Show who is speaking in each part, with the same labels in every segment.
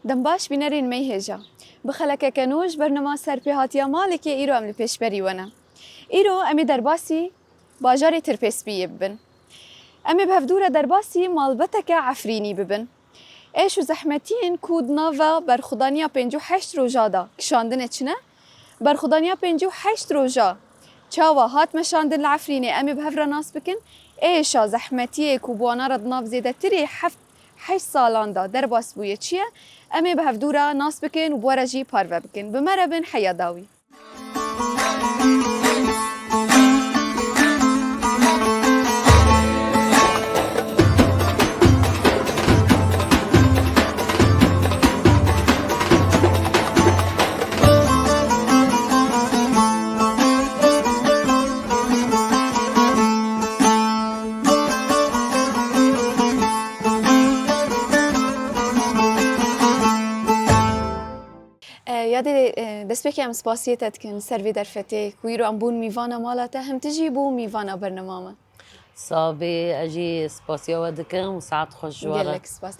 Speaker 1: دەمباش بینەرین مەی هێژە بخەلەکەکەنوش بەرنەما سەرپێهاتیە ماڵێکی ئیرۆ ئەم لە پێشبەری وەنە ئیرۆ ئەمێ دەرباسی باژارێ ترپێسپیە ببن ئەمێ بەهەفدورە دەرباسی ماڵبەتەکە عەفرینی ببن ئێش و زەحمەتیên ku di nava berxudaniya 58 roja da kişandinê çi ne? Berxudaniya 58 roja çawa hat meşandin li Efrînê em ê bi hev re nas bikin êşa zehmetiyê ku bi wana re di nav zêdetirê 8 salan da derbas bûye çi ye? Em ê bi hevdûra nas bikin û bi we re jî parve bikin. Bi me re bin heya dawî. یادێ دەستپێکی ئەم سپاسیە دەکەن سەروێ دەرفەتێ کویر ئەم بوون میوانە ماڵاتە هەم تژی بوو میوانە بەرنەمامە
Speaker 2: صافي اجي سباسيا ودكم وساعات خوش جوارا
Speaker 1: گەلێک سپاس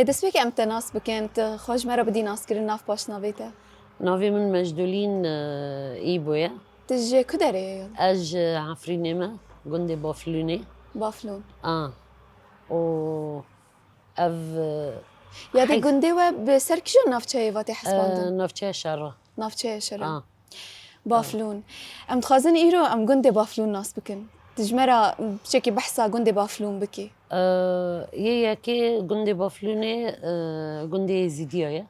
Speaker 1: دەستپێکی ئەم تە ناس بکەن خۆشمەرە بدی ناسکردن ناف پاش ناوێتە
Speaker 2: نافي من مجدولين ايبويا
Speaker 1: تژێ کو دەرەیە
Speaker 2: اج عفرينيما قندي بافلوني
Speaker 1: بافلون
Speaker 2: و اف
Speaker 1: یادێ گوندێوە بەسەر کیژۆ ناوچەیە واتێ حەسباندن
Speaker 2: نافچه شرا
Speaker 1: ناوچەیە شەرە بافلون ئەم دخوازن ئیرۆ ئەم گوندێ بافلون ناس بکەن تژمەرە بچێکی بەحسا گوندێ بافلون بکێ
Speaker 2: ياكي قندي بافلوني قندي يزيدية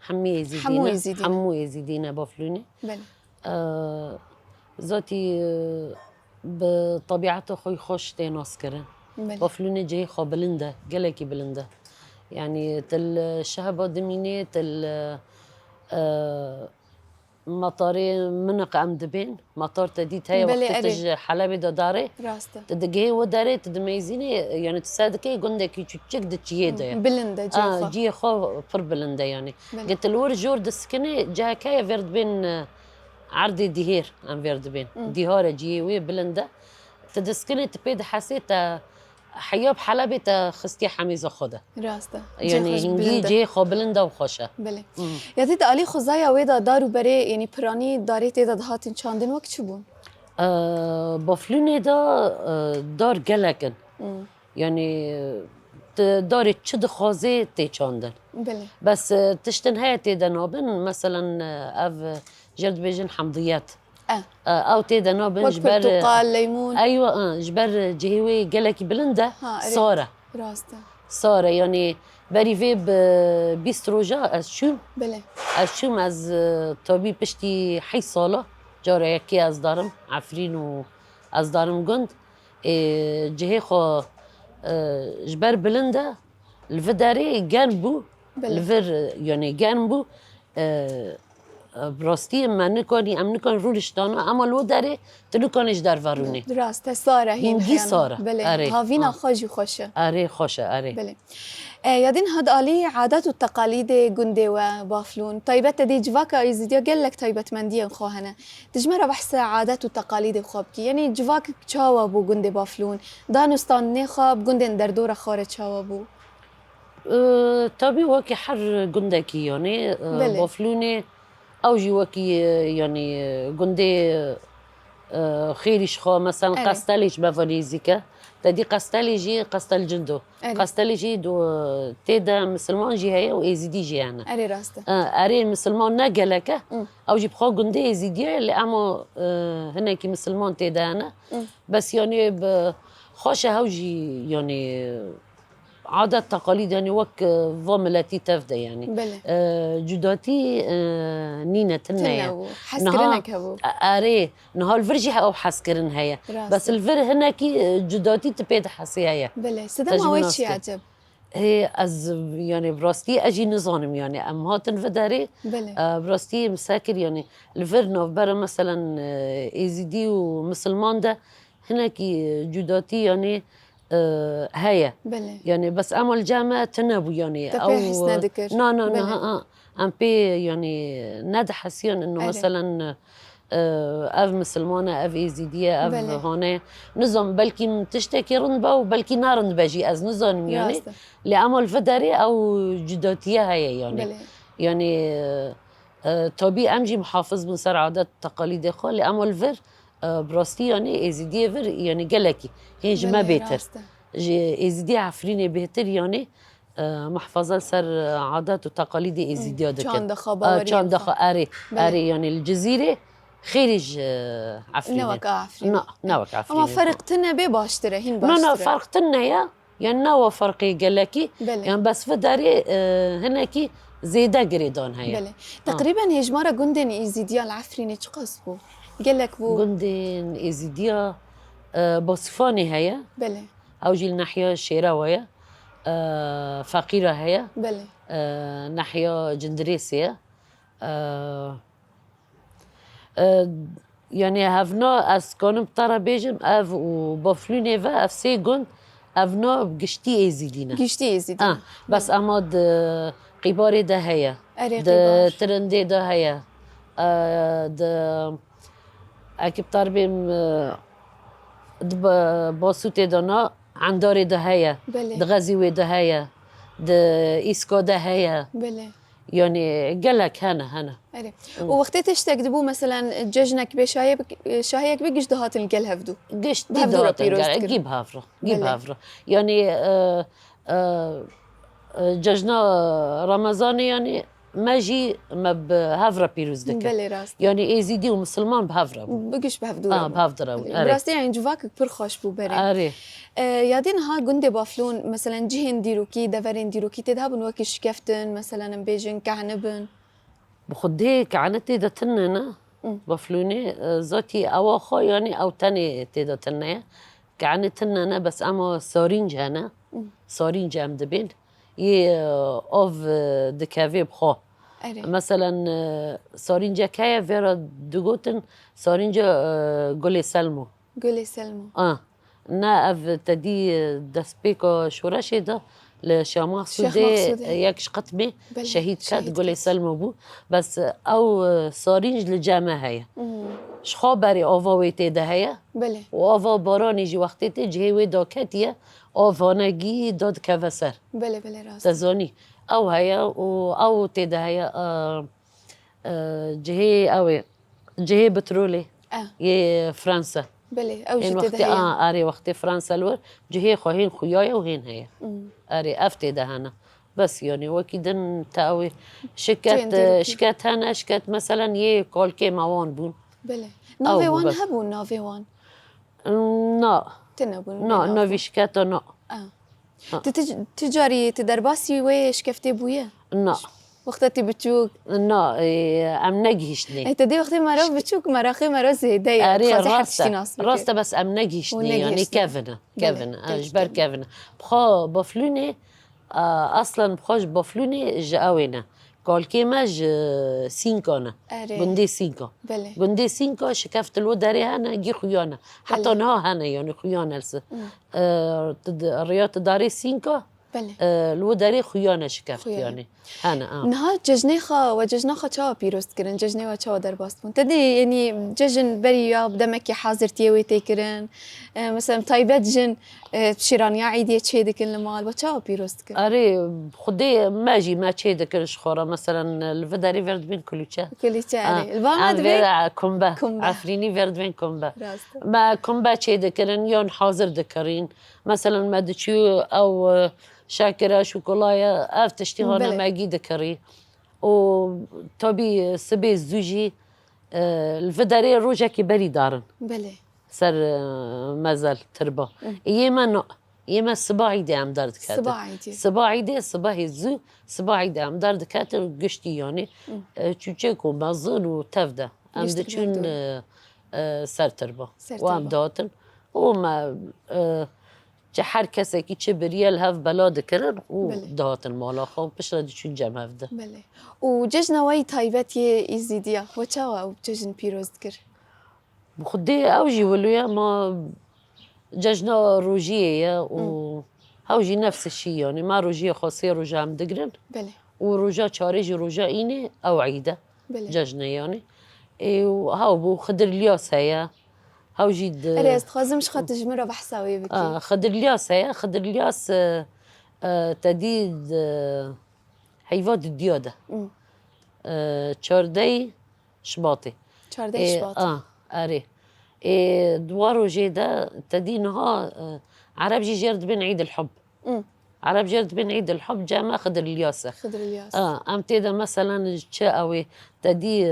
Speaker 2: حمي يزيدينا حمو يزيدينا بافلوني
Speaker 1: بله
Speaker 2: ذاتي بطبيعته خوي خوش تيناس كرن بافلوني جاي خو بلنده قلكي بلنده يعني تل شهبة دميني تل مطاري منق ام دبين مطار تديت هاي وقت تج حلبي داري
Speaker 1: راسته
Speaker 2: تدقي وداري تدميزيني يعني تصادقي قندك يتشك دتشيده
Speaker 1: بلنده
Speaker 2: جي خو فر بلنده يعني قلت الور جور دسكني جا كاي فيرد بين عرضي ديهير ام فيرد بين ديهار جي وي بلنده تدسكني تبيد حسيت حياب حلبي تخستي حميزة خده
Speaker 1: راسته
Speaker 2: يعني هنجي جي خو بلنده وخوشه
Speaker 1: بله يا تيتا علي خزايا ويدا دارو بري يعني براني داري تيتا دهاتن چاندن وقت شو بون
Speaker 2: بافلوني دا دار گلکن يعني داري تشد خوازي تي چاندن
Speaker 1: بله
Speaker 2: بس تشتن هاي تيدا نابن مثلا اف جرد بيجن حمضيات او تيدا نابن
Speaker 1: جبر برتقال ليمون
Speaker 2: ايوه جبر جهوي قالك بلنده صاره
Speaker 1: راسته
Speaker 2: صاره يعني بريفي ب 20 روجا اشوم
Speaker 1: بله
Speaker 2: اشوم از طبيب بشتي حي صاله جاره يكي از دارم عفرين و از دارم قند جهي خو جبر بلنده الفداري جانبو الفر يعني جانبو براستی من نکنی ام نکن رولش دانا اما لو داره تو نکنش در ورونه
Speaker 1: درسته ساره
Speaker 2: هنگی ساره
Speaker 1: بله هاوینا خاجی خوشه
Speaker 2: خوشه
Speaker 1: بله یادین هاد علی عادات و تقالید گنده و بافلون طيبت دي جواكا يزيديا قال لك طيبت منديه خوهنا تجمره بحث عادات و تقالید خوابكي يعني جواك تشاوا بو گنده بافلون دانستان نخاب گنده دردور خاره تشاوا بو
Speaker 2: طبي وكي حر گندکی يعني بافلوني او جواكي يعني قندي خيرش خو مثلا قستليش بافاليزيكا تدي قستليجي قستل جندو قستليجي دو تيدا مسلمان جي هي ويزيدي جي انا
Speaker 1: اري راسته
Speaker 2: اري مسلمان نقلك او جيب خو قندي يزيدي اللي اما هناك مسلمان تيدا انا بس يعني خوشه هوجي يعني عادات تقاليد يعني وك ضملتي تفدا يعني جداتي نينا تنايا
Speaker 1: حسكرنك هبو
Speaker 2: اري نهار الفرجي او حسكرن هيا بس الفر هناكي جداتي تبيد حسيايا
Speaker 1: بله سدا ما ويتشي عجب
Speaker 2: هي از يعني براستي اجي نظام يعني ام هاتن فداري براستي مساكر يعني الفر نوبر مثلا ايزيدي ومسلمان ده هناكي جداتي يعني هيا يعني بس أمل جامعة تنبو يعني
Speaker 1: أو
Speaker 2: نا ام بي يعني ندى حسيان إنه مثلا اف مسلمانه اف ايزيديه اف
Speaker 1: بله.
Speaker 2: هونه نظام بلكي تشتكي رندبه وبلكي نارند باجي از نظام يعني
Speaker 1: راسته.
Speaker 2: لعمل فداري او جداتيه هي يعني
Speaker 1: بله.
Speaker 2: يعني طبي امجي محافظ من سر عادات تقاليد خو لعمل فر براستي يعني ايزيديه فر يعني قالكي هيج ما
Speaker 1: بله
Speaker 2: بيتر
Speaker 1: راسته.
Speaker 2: ايزيديه عفريني بهتر يعني محفظه سر عادات وتقاليد ايزيديه دكن
Speaker 1: كان دخا باوري
Speaker 2: كان دخل اري
Speaker 1: بله.
Speaker 2: يعني الجزيره خارج عفرينه
Speaker 1: نوك عفريني
Speaker 2: نوك
Speaker 1: اما
Speaker 2: عفرينه
Speaker 1: فرق تنا بي باشتره هين
Speaker 2: نو
Speaker 1: باشتره
Speaker 2: فرق تنيا يعني نو فرقي قالكي
Speaker 1: بله.
Speaker 2: يعني بس في داري هناكي زيادة قريدون هيا
Speaker 1: بله تقريبا هجمارة جندن ايزيديا العفريني شو قصبو قال لك بو
Speaker 2: قندين إزيديا بوصفاني هيا
Speaker 1: بله.
Speaker 2: أو جي الناحية الشيراوية فقيرة هيا
Speaker 1: بله.
Speaker 2: ناحية جندريسية يعني هفنا از كانم ترى بيجم اف وبفلوني فا اف سيجون افنا بقشتي ازيدينا
Speaker 1: قشتي ايزيديا
Speaker 2: بس اماد قباري ده هيا
Speaker 1: اري
Speaker 2: ده
Speaker 1: قبار
Speaker 2: ترندي ده هيا ده اكيب طربيم باسوتي دانا عنداري ده هيا
Speaker 1: بله.
Speaker 2: ده غزيوي ده هيا ده إيسكو ده هيا
Speaker 1: بله.
Speaker 2: يعني قالك هنا
Speaker 1: اري ووقتي تشتكدبو مثلا ججنك شاهيك بقش دهات القل هفدو
Speaker 2: قشت دي
Speaker 1: بهفدورة
Speaker 2: دهاتن
Speaker 1: بيروز
Speaker 2: قال
Speaker 1: تكر
Speaker 2: جيب هافرة
Speaker 1: بله.
Speaker 2: يعني ججنا رمضان يعني ماجي ما بهافرة بيروز دكا
Speaker 1: بله راست
Speaker 2: يعني يزيدي ومسلمان بهافرة بو
Speaker 1: بقش بهفدورة بو
Speaker 2: بهافرة بو أري
Speaker 1: براستي يعني جواك بر خوش بو بري
Speaker 2: أري
Speaker 1: يادين ها جندي بافلون مثلا جهن ديروكي دفرين ديروكي تذهبن وكش كفتن مثلا بيجن كعنبن
Speaker 2: بخدي كعنتي دا تننا بفلوني ذاتي أواخو يعني أو تاني تيدا تنيا كعنت تننا بس أما سارينج أنا سارينج أم دبين أوف دكافي بخو
Speaker 1: اري
Speaker 2: مثلا سارينجا كايا فيرا دوغوتن سارينجا قولي سلمو
Speaker 1: قولي سلمى
Speaker 2: نا اف تدي دسبيكو شوراشي ده لشامخ
Speaker 1: الشيخ
Speaker 2: سودي
Speaker 1: مقصودي
Speaker 2: ياكش قطمي
Speaker 1: بله.
Speaker 2: شهيد كات
Speaker 1: شهيد
Speaker 2: قولي
Speaker 1: كات.
Speaker 2: سلمو بو بس او سارينج لجامع هيا شخابري اوفويتي ده هيا
Speaker 1: بله.
Speaker 2: واوفا باراني جي وقتي جهوي دوكاتيا اوفا نجي داد كفسر
Speaker 1: بله بله راست
Speaker 2: تزوني او هيا او تيدا هيا جهي اوي جهي بترولي يه فرنسا
Speaker 1: بله او
Speaker 2: هين
Speaker 1: جيت
Speaker 2: وقتي
Speaker 1: دهيا
Speaker 2: اري وقتي فرنسا الور جهي خو هين خويايا وهين هي اري افتي دهنا بس يعني وكيدن تاوي شكات هنا شكات مثلا يه كل كي موان بون
Speaker 1: بله
Speaker 2: او
Speaker 1: نافي
Speaker 2: بو
Speaker 1: وان
Speaker 2: بس
Speaker 1: هبون نافي وان
Speaker 2: نا
Speaker 1: تنبون
Speaker 2: نا في شكاتا نا
Speaker 1: تجاري تدرباسي ويش كفتي بويا
Speaker 2: نا
Speaker 1: وقتها بتشوك
Speaker 2: نا ام نجهشني
Speaker 1: انت دي وقت مرة بتشوك مراخي مرة زهدية
Speaker 2: اري
Speaker 1: خاصة حرتشتي
Speaker 2: راستا
Speaker 1: ناس
Speaker 2: راستا بس ام نجهشني يعني
Speaker 1: ونجهشني.
Speaker 2: كافنا
Speaker 1: بله.
Speaker 2: جبر كافنا بخو بفلوني اصلا بخوش بفلوني جاوينا قال كيماج سينكونا
Speaker 1: اري
Speaker 2: قندي سينكو
Speaker 1: بله
Speaker 2: قندي سينكو شكفت الوداري هنا جي خيانا حتى نها هنا يعني خيانا لس الرياض داري سينكو
Speaker 1: بله
Speaker 2: الوداري خيانا شكفت
Speaker 1: خيانة.
Speaker 2: يعني هنا
Speaker 1: نهار ججنيخا وججناخا تشاو بيروست كرن ججني وتشاو درباست بون تدي يعني ججن بري يا بدمك حاضر تيوي تيكرن مثلا طيبات جن بشيران يا عيدي تشيدك المال وتشاو بيروست كرن
Speaker 2: اري خدي ماجي ما تشيدك الشخورة مثلا الفداري فرد بين كلوتشا
Speaker 1: كل تاري الباما دبي
Speaker 2: فيرا كومبا
Speaker 1: كومبا.
Speaker 2: عفريني فرد بين كومبا
Speaker 1: راستا.
Speaker 2: ما كومبا تشيدكرن يون حاضر ذكرين مثلا ما دتشو او شاكرة شوكولايا اف تشتي هنا
Speaker 1: بله.
Speaker 2: ما جي ذكري و توبي سبي زوجي الفداري روجا كبري دارن
Speaker 1: بله
Speaker 2: سر مازال تربة يما نو يما صباعي دي عم دارد كاتر
Speaker 1: صباعي دي.
Speaker 2: صباعي دي صباحي زو صباعي دي عم دارد كاتر قشتي يعني تشوشيك ومازن وتفدا عم
Speaker 1: قشتك
Speaker 2: دتشون سر تربة
Speaker 1: سر
Speaker 2: وعم
Speaker 1: تربة.
Speaker 2: داتن وما هر کسی که چه بریال هف بلاد کرن و
Speaker 1: بله.
Speaker 2: دهاتن مالا خواب بشرد چون جمع هفده
Speaker 1: بله وججنا واي تايبتي إزيديا وتشاو أو ججن بيروز كر
Speaker 2: بخدي اوجي ولويا ما ججنا روجيه و هاوجي نفس الشيء يعني ما روجيه خاصية روجا عم دقرن
Speaker 1: بله
Speaker 2: وروجا تشاريجي روجا إيني أو عيدة
Speaker 1: بله
Speaker 2: ججنا يعني وهاو بو خضر الياس هيا هاو جيد
Speaker 1: أري أستخازمش خاطر تجمرة بحساوي بكي
Speaker 2: خضر الياس هيا خضر الياس تديد حيوات الديودة تشاردي شباطي
Speaker 1: شاردي شباط
Speaker 2: أري دوارو جيدا تدينها عرب جي جرد بين عيد الحب عرب جرد بين عيد الحب جامع خضر الياسة
Speaker 1: خضر الياس
Speaker 2: ام تيدا مثلا تشاوي تدي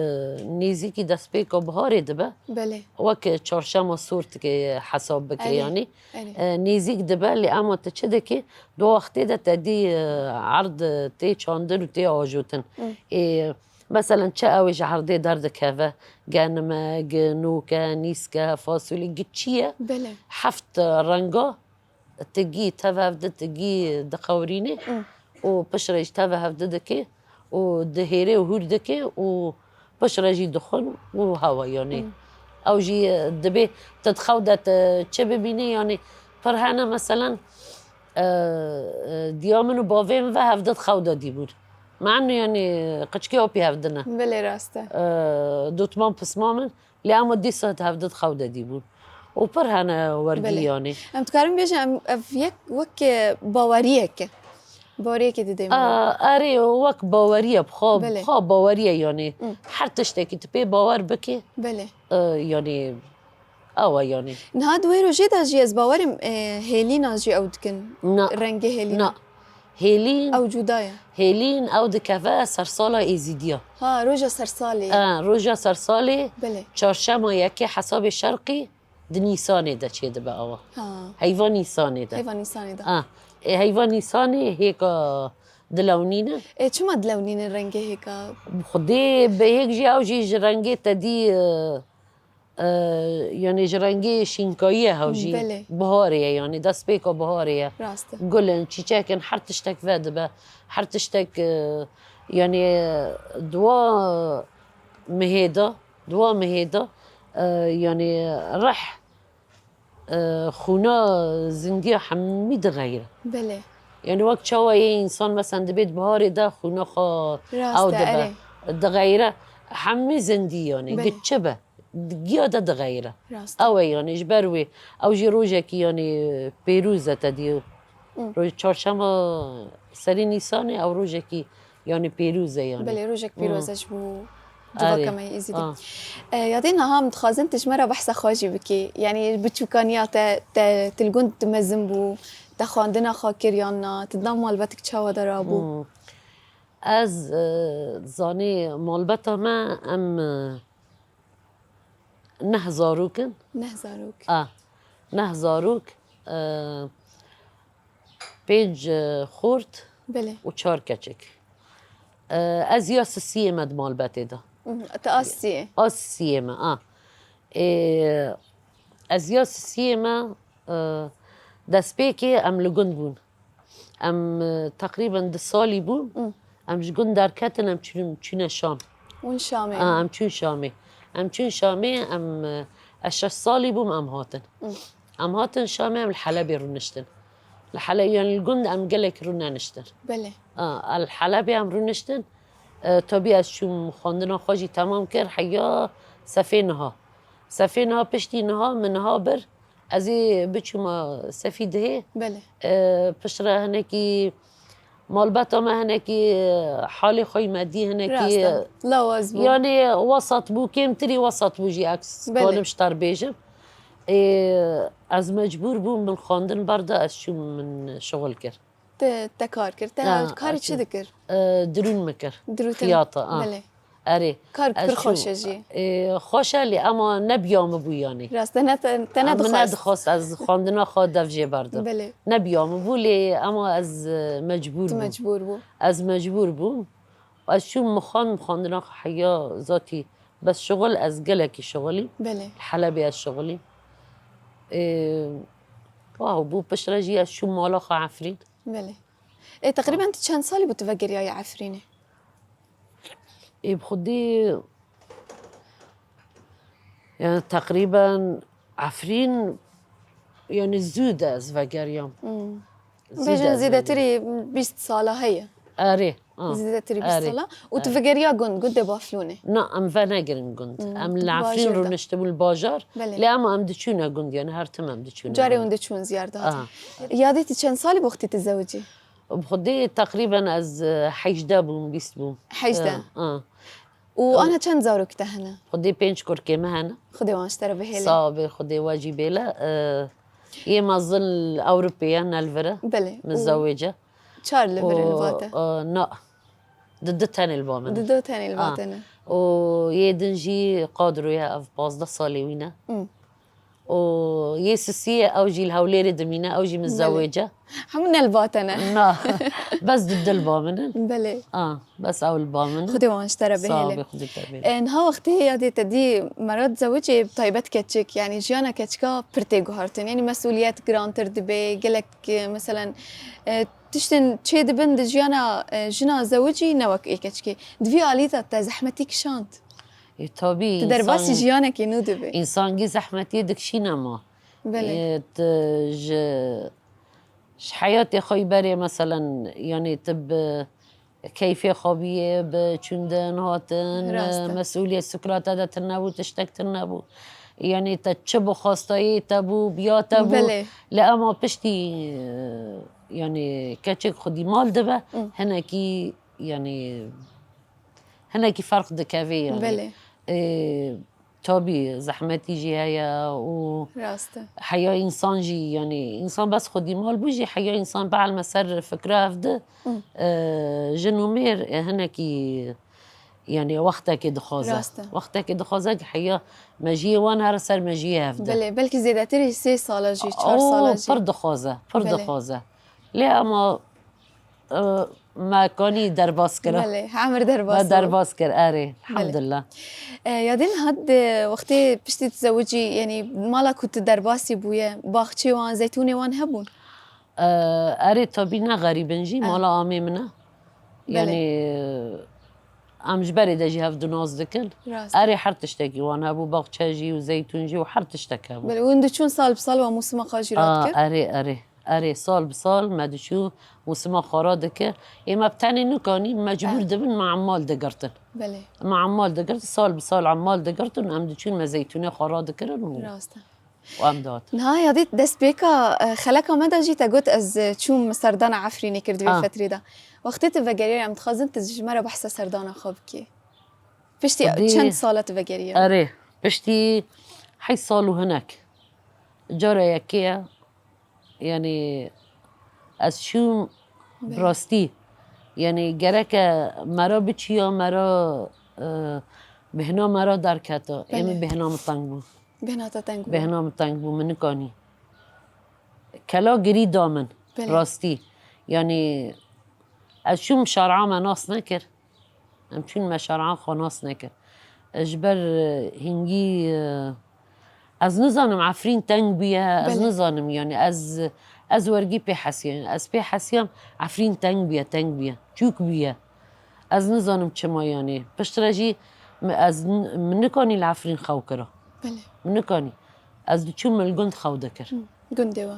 Speaker 2: نيزيكي دسبيكو بهاري دبا
Speaker 1: بله
Speaker 2: وك تشارشما صورتك حساب بك
Speaker 1: أري.
Speaker 2: يعني
Speaker 1: أري.
Speaker 2: نيزيك دبا اللي اما تشدكي دو وقت دا تدي عرض تي تشاندر وتي آجوتن مثلا تشاوي عرضي دارد كافا جانما جنوكا نيسكا فاصولي جتشيا
Speaker 1: بله
Speaker 2: حفت رنگا تجي تفا هفدة تجي دقوريني وبشرة تفا هفدة دكي ودهيري وهور دكي وبشرة جي دخن وهوا يعني أو جي دبي تتخودة تشبه بيني يعني فرهانا مثلا ديامن وبافين فهفدة تخودة ديبور مع انه يعني قشكي اوبي هفدنا
Speaker 1: بله راسته
Speaker 2: دوتمان بسمامن لأما دي صهد هفدة تخودة ديبور وبرهانا ورقي
Speaker 1: بله.
Speaker 2: يعني
Speaker 1: أم تكارم بيجي أم أفيك وك باوريك باوريك دي دايما
Speaker 2: اري وك باوريه بخاب
Speaker 1: بله.
Speaker 2: بخاب باوريه يعني حتى تشتكي تبي باور بكي
Speaker 1: بله
Speaker 2: يعني يعني
Speaker 1: نهاد ويرو جيدا جي از باورم هيلينا جي أو دكن
Speaker 2: نا
Speaker 1: رنجي هيلينا
Speaker 2: نا هيلين
Speaker 1: أو جودايا
Speaker 2: هيلين او دكافا سرسالة ايزيديا
Speaker 1: ها روجا سرسالي
Speaker 2: روجا سرسالي
Speaker 1: بله
Speaker 2: چارشما يكي حساب شرقي دنيساني دا چه دبا اوا
Speaker 1: ها
Speaker 2: حيوان نيساني دا
Speaker 1: حيوان إنساني ده
Speaker 2: حيوان نيساني هيك دلونينه
Speaker 1: شو ما دلونين الرنجي هيك
Speaker 2: خدي بهيك جي او جي رنگي تدي يعني جرنگي شينكايه هاوجي
Speaker 1: بله.
Speaker 2: بهاريه يعني دست بيكو بهاريه
Speaker 1: راسته
Speaker 2: قولن تشيكن حرتشتك فادبه حرتشتك يعني دوا مهيدا يعني رح خونا زندية حميد غيره
Speaker 1: بله
Speaker 2: يعني وقت شوية إنسان مثلا دبيت بهاري ده خونا خا أو
Speaker 1: راسته
Speaker 2: دبا
Speaker 1: أري
Speaker 2: دغيره حمي زندي يعني
Speaker 1: بله.
Speaker 2: قد شبه قيادة دغيره
Speaker 1: راسته
Speaker 2: أو يعني جبروي أو جي روجك يعني بيروزة تديو روج چهارشنبه سری نیسانه أو روجكي يعني بيروزة يعني
Speaker 1: بله روجك بيروزة جبو جوا
Speaker 2: أري.
Speaker 1: كما يزيدي يعطينا هم تخازنتش مرة بحثة خاجي بكي يعني بتشوكانيا تلقون تمزنبو تخواندنا خاكريانا تدام مالبتك تشاوا درابو
Speaker 2: از زاني مالبتا ما ام نهزاروكن
Speaker 1: نهزاروك
Speaker 2: نهزاروك بيج خورت
Speaker 1: بله
Speaker 2: وچار كچك از ياس السيمة مالبتي ده
Speaker 1: تقاسي
Speaker 2: السيمة از ياس السيمة دست بيكي ام لگند بون ام تقريبا دسالي بون ام جگون در کتن ام چون شام
Speaker 1: وين شامي
Speaker 2: ام چون شامي ام اشش سالي بوم ام هاتن شامي ام الحلبي رو نشتن الحلبي يعني الجند ام قلك رو نشتن
Speaker 1: بله
Speaker 2: الحلبي ام رو نشتن طبي از شو خواندنا خواجي تمام كر حيا سفينها پشتينها منها بر ازي بچوما سفيده
Speaker 1: بله
Speaker 2: پشتره هنكي مالبتا ما هنكي حالي خوي مادي هنكي
Speaker 1: راسته لوازبو
Speaker 2: يعني وسط بو كيم تري وسط بو جي عكس
Speaker 1: بله.
Speaker 2: كونم شتار بيجم از مجبور بو من خواندن برده از شو من شغل كر
Speaker 1: تكار كر كاري چه دكر
Speaker 2: درون مكر
Speaker 1: دروتن
Speaker 2: خياطة
Speaker 1: بله
Speaker 2: اري
Speaker 1: كار كر خوشه جي
Speaker 2: خوشه اللي اما نبيام بو يعني
Speaker 1: راسته تند خواست
Speaker 2: خواست از خواندنا خواد دفجه برده
Speaker 1: بله
Speaker 2: نبيام بو لي اما از مجبور بو
Speaker 1: مجبور بو
Speaker 2: از مجبور بو از شو مخاندنا حيا ذاتي بس شغل از قلكي شغلي
Speaker 1: بله
Speaker 2: الحلبي از شغلي واو بو بشرجي از شو مالاخ عفرين
Speaker 1: بله تقريبا انت كان صالي بتفكر يا عفرينه
Speaker 2: بخدي يعني تقريبا عفرين يعني زودة از فقر يوم
Speaker 1: بيجن زيادة تري 20 صالة هي
Speaker 2: اري
Speaker 1: زيادة تري
Speaker 2: آري.
Speaker 1: بصلا وتفكريا قند بافلونه
Speaker 2: نا ام فناجرن قند ام العفرين
Speaker 1: باجر
Speaker 2: رو
Speaker 1: ده.
Speaker 2: نشتبو الباجار
Speaker 1: بله.
Speaker 2: لا اما ام دچونا قند يعني هرتم ام دچونا
Speaker 1: جاري وند تشون زيارة ياديتي كان صالي بوقتي تتزوجي
Speaker 2: بخدي تقريبا از حيجدا بوم بيست بوم
Speaker 1: حيجدا.
Speaker 2: اه
Speaker 1: وانا كان زاروك تهنا
Speaker 2: خدي بينش كوركي مهنا
Speaker 1: خدي وانشترى بهيلي
Speaker 2: صابي خدي واجبي لا يما ظل اوروبيان الفرا
Speaker 1: بله
Speaker 2: متزوجة
Speaker 1: شار ليفر الفاتا
Speaker 2: نا ضد التاني البامن
Speaker 1: ضدو تاني الفاتنا
Speaker 2: ويدنجي قادروا يا اف باز ده صاليوينا ويسسية اوجي الهوليري دمينا اوجي متزوجة
Speaker 1: حمنا الفاتنا
Speaker 2: نا بس ضد البامن
Speaker 1: بله
Speaker 2: بس او البامن
Speaker 1: خدي وانشترى
Speaker 2: صعب
Speaker 1: بهيلي
Speaker 2: خدي تابين
Speaker 1: انها وقتها يادي تدي مرات زوجي بطيبت كتشك يعني جيانا كتشكا برتيغو هارتن يعني مسؤوليات جرانتر دبي قالك مثلا تشتن تشي دبن جيانا جنا زوجي نوك اي كتشكي دفي آليتا تا زحمتك شانت
Speaker 2: طبيعي
Speaker 1: تدرباسي جيانا كينو دبي
Speaker 2: انسان جي زحمت يدك شينا ما
Speaker 1: بله
Speaker 2: حياتي خوي بري مثلا يعني تب كيفية خابية بچوندن هاتن
Speaker 1: راسته.
Speaker 2: مسؤولية سكرات هذا تنبو تشتك تنبو يعني تتشبو خاصتاي تبو بيا تبو
Speaker 1: بله.
Speaker 2: لا اما بشتي يعني كاتشك خدي مال دبا هناكي يعني هناكي فرق دكافي يعني
Speaker 1: بله
Speaker 2: تابي زحمتي جي هيا و
Speaker 1: راسته
Speaker 2: حياة إنسان جي يعني إنسان بس خدي مال بوجي حياة إنسان بعد مسار فكرة فده جنومير هناكي يعني وقتك دخازة
Speaker 1: راسته.
Speaker 2: وقتك دخازة حياة مجيه وانا هرسر مجيه هفده
Speaker 1: بله بلكي زيادة تري 6 سالة جي 4 سالة جي
Speaker 2: فرد خوازة فرد
Speaker 1: بله.
Speaker 2: خوازة لا أما ما كاني درباس كرا
Speaker 1: بله عمر
Speaker 2: ما
Speaker 1: درباس
Speaker 2: درباس كر أري الحمد
Speaker 1: بله.
Speaker 2: لله
Speaker 1: يادين هاد وقتي بشتي تزوجي يعني مالا كنت درباسي بويا باخشي وان زيتوني وان هبون
Speaker 2: أري طبينا غريبا جي مالا آمي منا يعني ام جبري دجي هاف دناز دكن
Speaker 1: راسته.
Speaker 2: أري حرتشتكي وانا أبو باغتشاجي وزيتون جي وحرتشتكي أبو
Speaker 1: بل وندو شون صال بصال وموسم قاجرات كر
Speaker 2: أري صال بصال ما دشو وسما خارا دكر إما بتاني نكاني مجبور دبن مع عمال دقرتن
Speaker 1: بله
Speaker 2: مع عمال دقرت صال بصال عمال دقرتن ام دشون ما زيتوني خارا دكرن
Speaker 1: راسته
Speaker 2: وام دات
Speaker 1: نهاية ديت دست بيكا خلاكا مدى جيت قلت از تشوم سردانة عفريني كرد بالفترة ده وقتي تفجرية عم تخزن تجمرة بحثة سردانة خابكي فشتي چند سالة تفجرية
Speaker 2: أري بشتي حي صالو هناك جارة يكيا يعني از شو براستي يعني جرك مرا بچيا مرا بهنا مرا دركتا اما بهنا مطنگبو
Speaker 1: بهناتا تنگو
Speaker 2: بهنا مطنگبو من كاني كلا جري دامن
Speaker 1: بله.
Speaker 2: براستي يعني از شو مشارعة ما ناس نكر امشون مشارعة خناس نكر اجبر هنجي از نزانم عفرين تنگ بيها از
Speaker 1: بله.
Speaker 2: نزانم يعني از ورقي بي حسيان از بي حسيان عفرين تنگ بيها چوك بيها از نزانم چما يعني بشتراجي از منكاني العفرين خو كرا
Speaker 1: بله
Speaker 2: منكاني از دچون ملگند خو دكر
Speaker 1: قندوا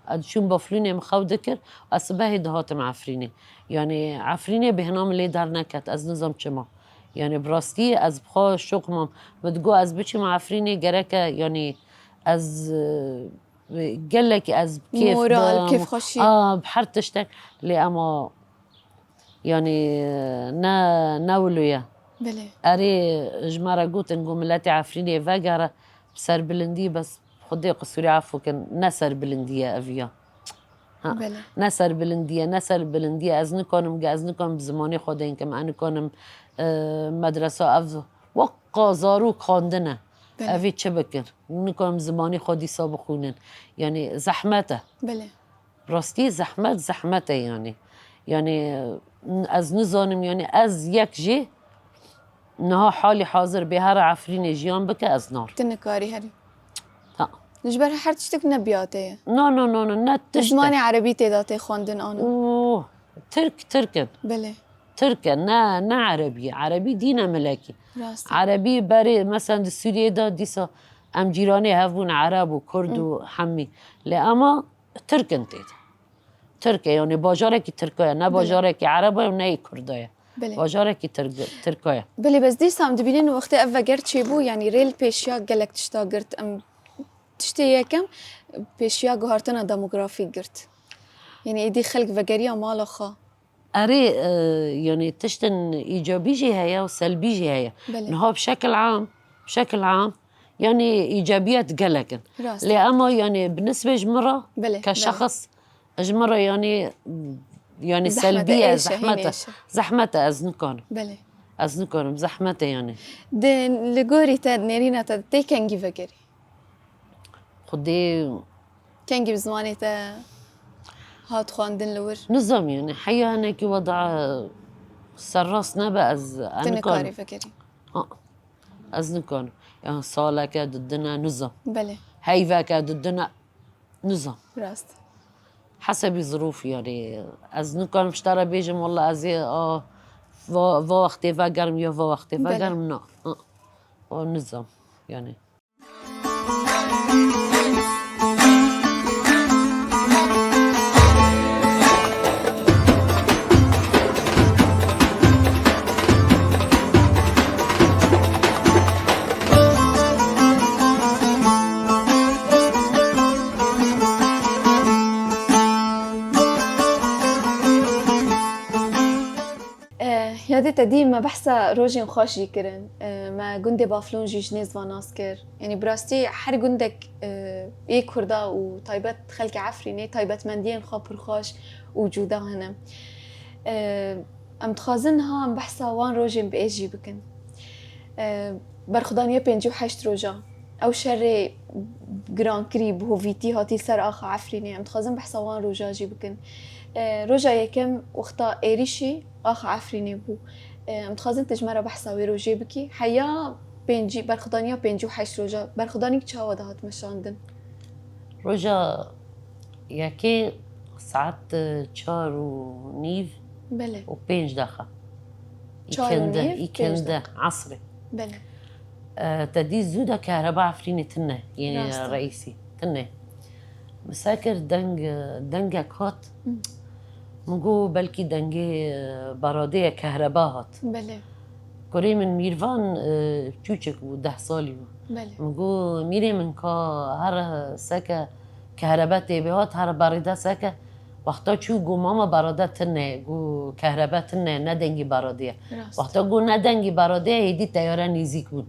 Speaker 2: از دچون بافلوني مخو دكر اسبه دهاتم عفريني يعني عفريني بهنام اللي دار نكت از نظام چما يعني براستي از بخوا شقمم بتقو از بچي معفريني جركة يعني از قالك از كيف
Speaker 1: مورال كيف خشي
Speaker 2: بحرتشتك اللي اما يعني ناولويا
Speaker 1: بله
Speaker 2: اري جمارة قوت نقوم ملاتي عفريني فاقرة بسر بلندي بس خدي قصوري عفو كان نسر بلندية افيا
Speaker 1: بله
Speaker 2: نسر بلندية از نكونم بزماني خودين كم انا كونم مدرسة افزو وقا زاروك خاندنه
Speaker 1: بله.
Speaker 2: افي چه بكر نكونم زماني خودي سابو خونن يعني زحمته
Speaker 1: بله
Speaker 2: براستي زحمته يعني از نزانم يعني از يك جي نها حالي حاضر بهر عفرين جيان بك از نار
Speaker 1: تنكاري هري
Speaker 2: ها
Speaker 1: نجبر حرتشتك نبياتي
Speaker 2: نو نتشتك
Speaker 1: زماني عربي تداتي خواندن انا
Speaker 2: اوه تركن
Speaker 1: بله
Speaker 2: تركن نا عربي دينا ملاكي
Speaker 1: راست
Speaker 2: عربي بري مثلا سوريا دا ديسا ام جيراني هفون عرب وكرد وحمي لا اما تركن تيدا تركيا يعني باجارك تركيا نه باجارك عربه و نه کردایه
Speaker 1: بله
Speaker 2: باجارك تركيا
Speaker 1: بله بس دي سام دبینین وقت اول گرد چی بو یعنی ریل پیشیا گلک تشتا گرد ام تشتی یکم پیشیا گهارتنا دموگرافی گرد یعنی ایدی خلق وگریا مالا خا
Speaker 2: أري يعني تشتن إيجابيجي هي وسلبيجي هي
Speaker 1: بله.
Speaker 2: إنها بشكل عام يعني إيجابيات قلقن
Speaker 1: راست.
Speaker 2: لأما يعني بالنسبة جمرة
Speaker 1: بله.
Speaker 2: كشخص جمرة يعني
Speaker 1: زحمة
Speaker 2: سلبية
Speaker 1: إيشة، هين إيشة.
Speaker 2: زحمته أزنكون
Speaker 1: بله
Speaker 2: بزحمته يعني
Speaker 1: ده لغوري تاد نيرينا تاد تي كنجي وگری
Speaker 2: خدي
Speaker 1: كنجي بزماني تا هات خواندن لور
Speaker 2: نظام يعني حيا هناك وضع سرسنا بقى
Speaker 1: تنكاري وگری
Speaker 2: أزنكون يعني صالك ضدنا نظام
Speaker 1: بله
Speaker 2: هيفاك ضدنا نظام
Speaker 1: راست
Speaker 2: حسب الظروف يعني از نکن اشترا بیجم والله از و وقتی و گرم یا و وقتی و
Speaker 1: بله.
Speaker 2: گرم نه نظام يعني
Speaker 1: یادی تدی ما بحثا روجین خوشی کرن ما گنده بافلون جیش نیز و ناس کر یعنی براستی هر گندک یک کردا و طایبت خلق عفرینه طایبت مندین خاپر خوش وجوده هنم ام تخازن ها ام بحثا وان روجین بیجی بکن برخدانیه 58 روجا او شر گران کریب هویتی هاتی سر آخا عفرینه ام تخازن بحثا وان روجا جی بکن روجا یکم وقتا ایریشی آخ عفرینی بو متخازن تجمره بحثا وی روجی بکی حیا بینجی برخدانیا 58 روجا برخدانی که چاوا دهات مشاندن
Speaker 2: رجا یکی ساعت 4:30
Speaker 1: بله
Speaker 2: و 5 دقیقه
Speaker 1: 4:30 5
Speaker 2: يكنده عصري
Speaker 1: بله
Speaker 2: تدي زودة كهرباء عفريني تنه يعني
Speaker 1: راستا.
Speaker 2: رئيسي تنه مساكر دنگا كات مگو بلکی دنگه برادة كهرباء هات
Speaker 1: بله
Speaker 2: كوري من ميرفان چوچك بو 10 سالي بو
Speaker 1: بله
Speaker 2: مگو ميري من كا هر سكا كهرباء تبهات هر بريده سكا وقتا چو گو ماما براده تنه گو كهرباء تنه ندنگي براده
Speaker 1: راست.
Speaker 2: وقتا گو ندنگي براده هيدي تيارة نيزيك بون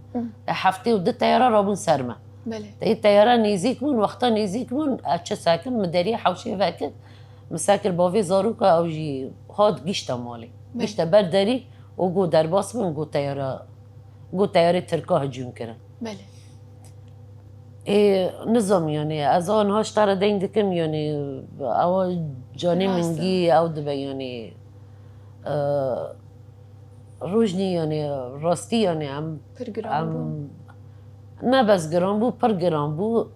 Speaker 2: هفته و 2 تيارة رابون سرمه
Speaker 1: بله
Speaker 2: تي تيارة نيزيك بون وقتا نيزيك بون اچه ساكن مداري حوشي فاكت مساكر باوي زاروكا او جي هاد گيشتا مالي گيشتا برداري و گو درباس بون گو تيارة تركا هجوم كرن
Speaker 1: بله
Speaker 2: نظام يعني از آنها اشترى دين دكم يعني او جاني
Speaker 1: راستا.
Speaker 2: منجي او دبا يعني روجني يعني راستي يعني عم
Speaker 1: برگرام بون
Speaker 2: نه بس گران بو پر گران بو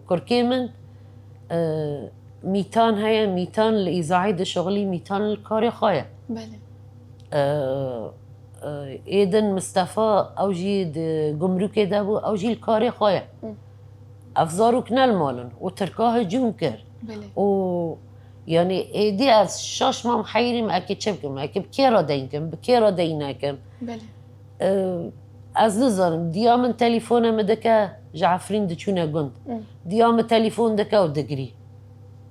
Speaker 2: کرکی من میتان هيا میتان لإذاعي شغلي میتان الكاري خايا
Speaker 1: بله
Speaker 2: ايدن مصطفى او جي جمرك دابو او جي الكاري خايا افزارو كنال مالن وتركاه جون كر
Speaker 1: بله
Speaker 2: و يعني ايدي از شاش ما محيري ما اكيد شبكم اكيد بكيرا دينكم بكيرا ديناكم
Speaker 1: بله
Speaker 2: از نظرم دیام تلفونم دکه جعفرین دچونه گند دیام تلفون دکه و دگری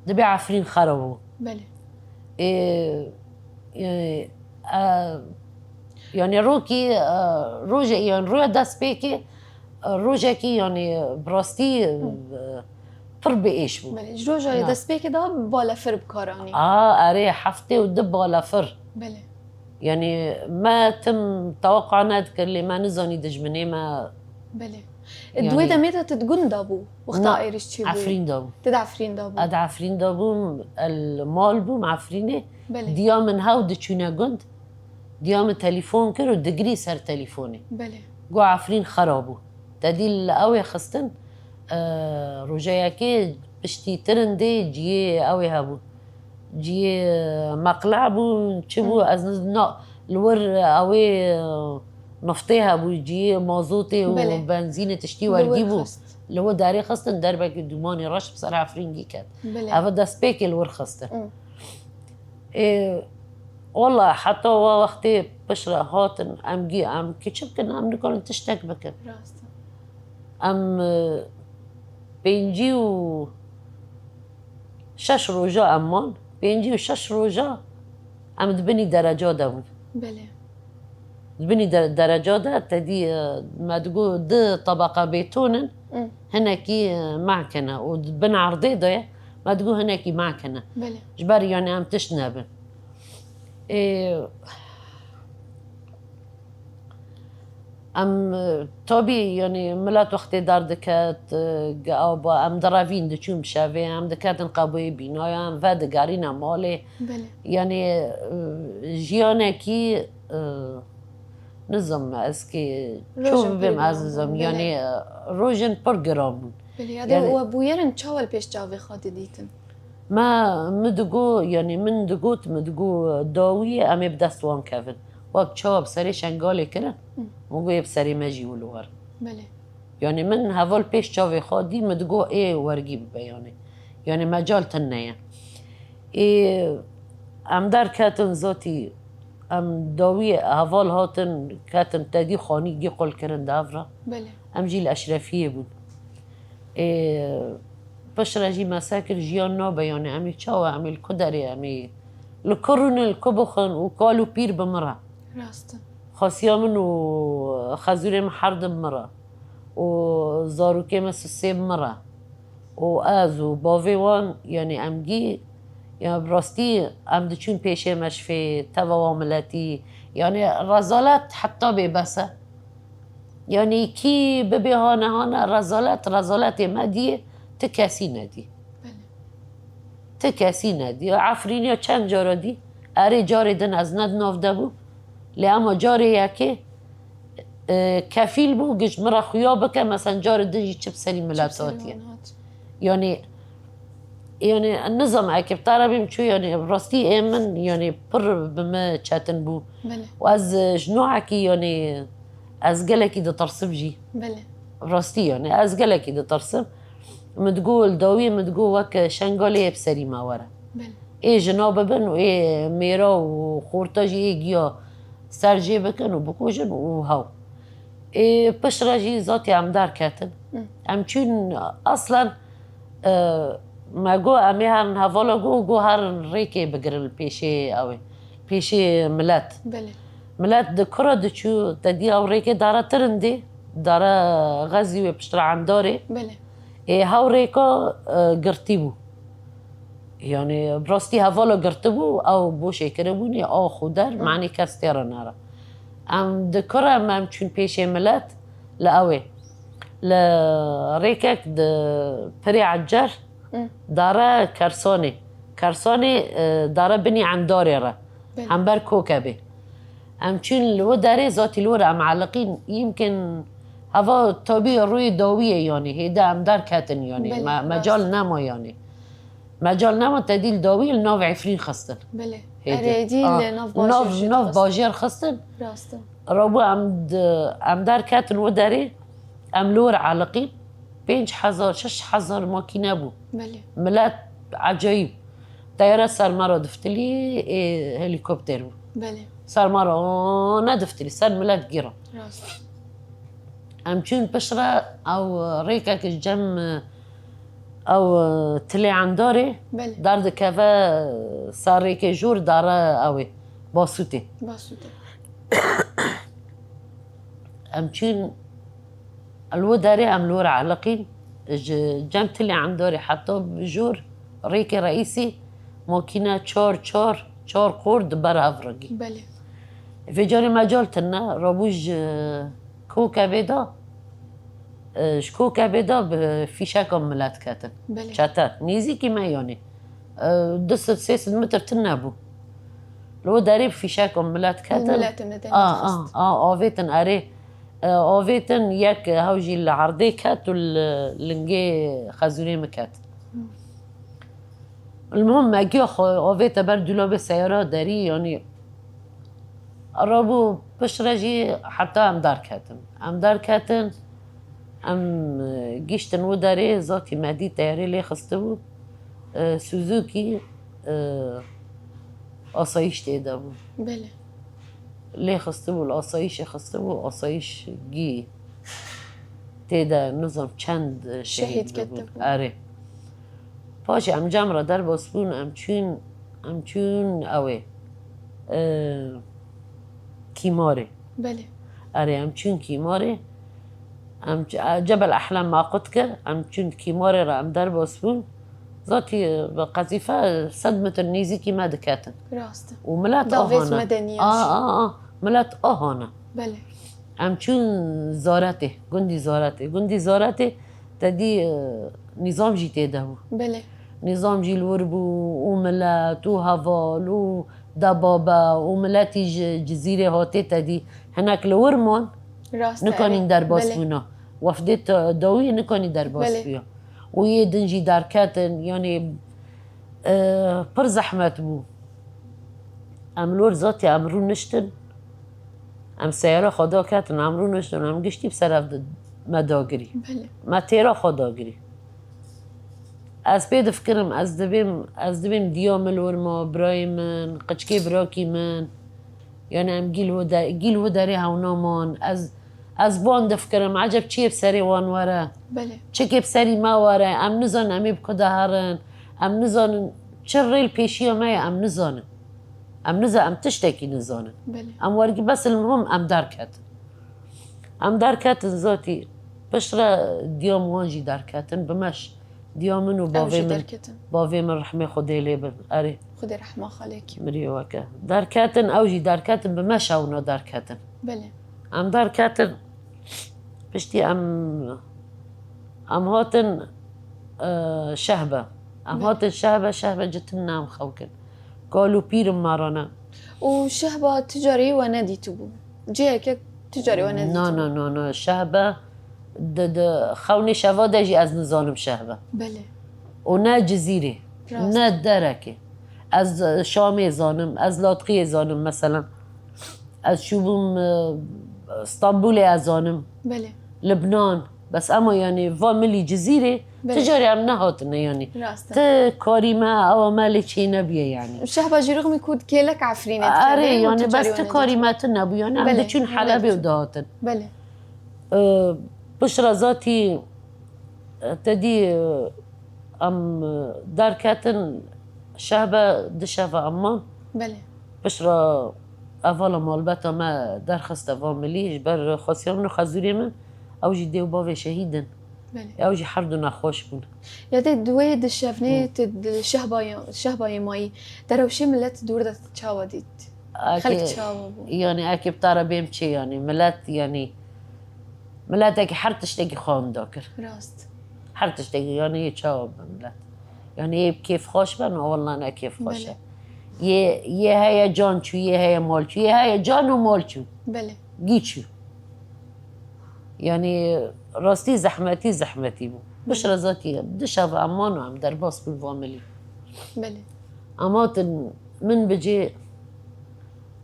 Speaker 2: دبی عفرین خرابو
Speaker 1: بله
Speaker 2: يعني روكي روجا يعني رويا داس بيكي روجا كي يعني براستي فرب ايش بو
Speaker 1: بله جروجا دست بی که دا بالا فرب کارانی
Speaker 2: اري حفتي ودب ولا فر
Speaker 1: بله
Speaker 2: يعني ما تم توقع نذكر اللي ما نزوني دجمني ما
Speaker 1: بله الدوي دا ميتا تتقن دابو وقتا ايرش تشي بو
Speaker 2: عفرين دابو
Speaker 1: تد عفرين دابو
Speaker 2: اد عفرين دابو المال بو معفرينه
Speaker 1: بله
Speaker 2: ديام من هاود تشونا قند ديام تليفون كرو دقري سر تليفوني
Speaker 1: بله
Speaker 2: قو عفرين خرابو تدي قوي خستن رجاياكي بشتي ترندي جي قوي هابو جي مقلع بو تشبو از الور قوي نفطيها بو جي مازوتي وبنزينه تشتي ورجيبو اللي هو داري خستن دربك دوماني رش بصراحه عفرين جي كات
Speaker 1: بله
Speaker 2: هذا سبيك الور خستن إيه والله حتى وقتی پشرا هاتن امگی ام کچب کن ام نکارن تشتک بکن
Speaker 1: راسته
Speaker 2: ام پنجی و شش روزا امان پنجی و شش روزا ام دبنی درجا دون
Speaker 1: بله
Speaker 2: دبني درجات تدي ما تقول د طبقة بيتونن هناكي معكنة ودبن عرضيضة ما تقول هناكي معكنة
Speaker 1: بله
Speaker 2: جبار يعني عم تشنبن إيه ام طبي يعني ملات وقت دار دكات او با ام درافين دچوم شاوي ام دكات قبوي بينايا ام فاد قارينا مالي
Speaker 1: بله
Speaker 2: يعني جيانكي نظام اسكي شوف بهم عزيزم يعني روجن برجرام
Speaker 1: بله
Speaker 2: يعني
Speaker 1: هذا وبويرن تشاول بيش جاوي خادي ديتن
Speaker 2: ما مدقو يعني من دقوت مدقو داوية أمي بدستوان كافن وقت شواب سري شنقالي كرن وقوي بسري ماجي ولوار
Speaker 1: بله
Speaker 2: يعني من هفول بيش شاوي خادي مدقو ايه ورقي بياني يعني مجال تنية ايه ام در كاتن ذاتي ام داوية هفول هاتن كاتن تادي خاني جي قول كرن دافرا
Speaker 1: بله
Speaker 2: ام جي الأشرفية بون إيه بشرجي مساكن جيان نابا يعني امي تشاوى امي الكدري امي الكرن الكبخن وقالوا بير بمرة
Speaker 1: راسته
Speaker 2: خاصيامن وخزوري محرد بمرة وزاروكي مسوسي بمرة وازو باويوان يعني امجي يعني براستي ام دچون پیشه مشفي توا ملاتي يعني رزالات حتى ببسه يعني كي ببهانه هانا رزالات مدي تكاسي ندي
Speaker 1: بله
Speaker 2: تكاسي ندي عفرينيا چند جارا دي اري جاري دن از ند نافده بو لأما جاري يكي كفيل بو جش مرا خويا بكا مثلا جاري دن يجيب سري ملاتاتي يعني النظام اكي بطرابيم شو يعني براستي ايمن يعني بر بما چاتن بو
Speaker 1: بله
Speaker 2: واز جنوعكي يعني از قلكي دي ترسب جي
Speaker 1: بله
Speaker 2: براستي يعني از قلكي دي ترسب متقول داوية متقول وك شنقالي بسري ما ورا
Speaker 1: بله
Speaker 2: ايه جناب بن وايه ميرا وخورتاجي ايه جيا سرجي بكن وبكوجن وهاو ايه بشراجي ذاتي عم دار كاتن عم چون اصلا ما جو امي هرن هفالا جو هرن ريكي بقرن بيشي اوي بيشي ملات
Speaker 1: بله
Speaker 2: ملات دكرة دچو تدي او ريكي دارا ترندي دارا غزي وبشترا عن داري
Speaker 1: بله
Speaker 2: إيه هاو ريكا قرتيبو يعني براستي هفالا قرتبو او بوشي كربوني او خودر معني كاستيرا نارا ام دكرة ما چون بيشي ملات لأوي لريكك بري عجر دارا كرساني دارا بني عن داري را هم بر كوكبي ام چون لو داري ذاتي لورا ام معلقين يمكن هوا طبيعي روي داوية يعني هيدا ام دار كاتن يعني مجال نما يعني مجال نما تديل داوية لناف عفرين خستن
Speaker 1: بله اريدي
Speaker 2: ناف باجير خستن
Speaker 1: راسته
Speaker 2: رابو ام دار كاتن وداري ام لور عالقين 5000 6000 ماكينة بو
Speaker 1: بله
Speaker 2: ملات عجيب طيارة صار مرة دفتلي هليكوبتر
Speaker 1: بله
Speaker 2: صار مرة ندفتلي صار ملات جيرة
Speaker 1: راسته
Speaker 2: ام چون بشرة او ريكك الجم او تلي عن داري
Speaker 1: بله
Speaker 2: دار دكافا صار ريكي جور دارا اوي باسوتي
Speaker 1: باسوته
Speaker 2: ام چون الو داري ام لور علاقين جم تلي عن داري حتى بجور ريكي رئيسي ماكينة چار قرد برا افرقي
Speaker 1: بله
Speaker 2: في جاري مجال تنا رابوج كوكا بيدا شكوكا بيدا بفيشاكا ملات كاتن
Speaker 1: بله
Speaker 2: شاتات نيزي كيما يعني دست 6 متر تنابو لو داري بفيشاكا ملات كاتن
Speaker 1: الملات مدن
Speaker 2: اوفيتن اري اوفيتن ياك هاوجي العرضي كات واللنجي خازوني مكات المهم اجي اوفيتا بردو لو بالسيارة داري يعني رابو بشرجي حتى ام دار كاتن ام جيشتن وداري ذاتي مادي تياري لي خستبو سوزوكي آسایش تیده بود
Speaker 1: بله
Speaker 2: لی خسته بود آسایش خسته بود آسایش گی تیده نظام چند شهید
Speaker 1: کته
Speaker 2: بود
Speaker 1: بود.
Speaker 2: آره پاش ام جمع در باز بون ام چون اوه کیماره
Speaker 1: بله
Speaker 2: آره ام چون کیماره ام جبل احلام ما قد که ام چون کیماره را ام در باز بون ذاتی قذیفه 100 متر نزدیکی ما دکاتن
Speaker 1: راسته
Speaker 2: وملات
Speaker 1: داویس
Speaker 2: آهانه
Speaker 1: مدنی
Speaker 2: ملات آهانه
Speaker 1: بله
Speaker 2: ام چون زارته گندی زارته تدی نظام جی تیده بود
Speaker 1: بله
Speaker 2: نظام جی الور بو وملات وهفال ودبابة وملاتي جزيرة هاتي تدي هناك لورمون
Speaker 1: راسته
Speaker 2: نكوني در باس
Speaker 1: بله
Speaker 2: بونا وفدت داوية نكوني در باس
Speaker 1: بله.
Speaker 2: بيا ويه دنجي دار كاتن يعني پر زحمت بو ام لور ذاتي امرو نشتن ام سيارة خدا كاتن امرو نشتن ام گشتي بسرف مداگري
Speaker 1: بله
Speaker 2: ما تيرا خداگري از پید فکرم از دبیم دیام الورما برای من قچکی براکی من یعنی ام گیل و داری هونامان از بان دفکرم عجب چی بسری وان وره
Speaker 1: بله
Speaker 2: چه که بسری ما وره ام نزان امی بکده هرن ام نزان چه ریل پیشی مای ام نزان ام تشتکی نزانن
Speaker 1: بله
Speaker 2: ام ورگی بس المهم ام در کتن ذاتی بشرا دیام وانجی در کتن بمش دیامن و
Speaker 1: اوجی درکتن
Speaker 2: باوی من رحمه خدای لیبن آره
Speaker 1: خدای رحمه خالکی
Speaker 2: مري وكا دار كاتن اوجي دار كاتن بمشى ونا دار كاتن
Speaker 1: بله
Speaker 2: ام دار كاتن بشتي ام هاتن شهبه ام هاتن شهبه جتنا ام خوكن قالوا بير مارانا
Speaker 1: و شهبة تجاري وندي تبو جيك تجاري وندي
Speaker 2: نا شهبه د خوني شوا دجي از نظام شهبه
Speaker 1: بله
Speaker 2: ونا جزيره
Speaker 1: راست.
Speaker 2: نا دركه از شامي زانم از لاطقي زانم مثلا از شوبم اسطنبول ازانم
Speaker 1: بله
Speaker 2: لبنان بس اما يعني فاميلي جزيره
Speaker 1: بله.
Speaker 2: تجاري ام نهاتنا يعني
Speaker 1: راسته
Speaker 2: كاريما او مالك شي نبيه يعني
Speaker 1: شهبة جي رغم يكون كيلك عفرينة
Speaker 2: اري يعني بس كاريمات نبو يعني
Speaker 1: بله.
Speaker 2: عم تشون حلبي ودهاتن
Speaker 1: بله
Speaker 2: بشرى ذاتي تدي ام دار كاتن شهبه دشافه امان
Speaker 1: بله
Speaker 2: بشرى أفضل مالبتا ما درخست فاميليش بر خاصيامن خزوري من أو جي ديو بافي شهيدا
Speaker 1: بله
Speaker 2: أو جي حردو نخوش بون
Speaker 1: يدي دويد الشافنيت الشهبة يماي دروشي ملت دور دا تشاوى ديت خلق تشاوى بو
Speaker 2: يعني أكي بتارا بيمشي يعني ملات يعني ملات أكي حرتش تاكي خان داكر
Speaker 1: راست
Speaker 2: حرتش تاكي يعني يتشاوى ملات يعني كيف خوش بن والله أنا كيف خوش
Speaker 1: بله
Speaker 2: يه هيا جان شو يه هيا مال شو يه هيا جان ومال شو
Speaker 1: بله
Speaker 2: جيتشو يعني راستي زحمتي بو مش رزاتي بدش هذا عمان وعم درباس بالفاميلي
Speaker 1: بله
Speaker 2: اماتن من بجي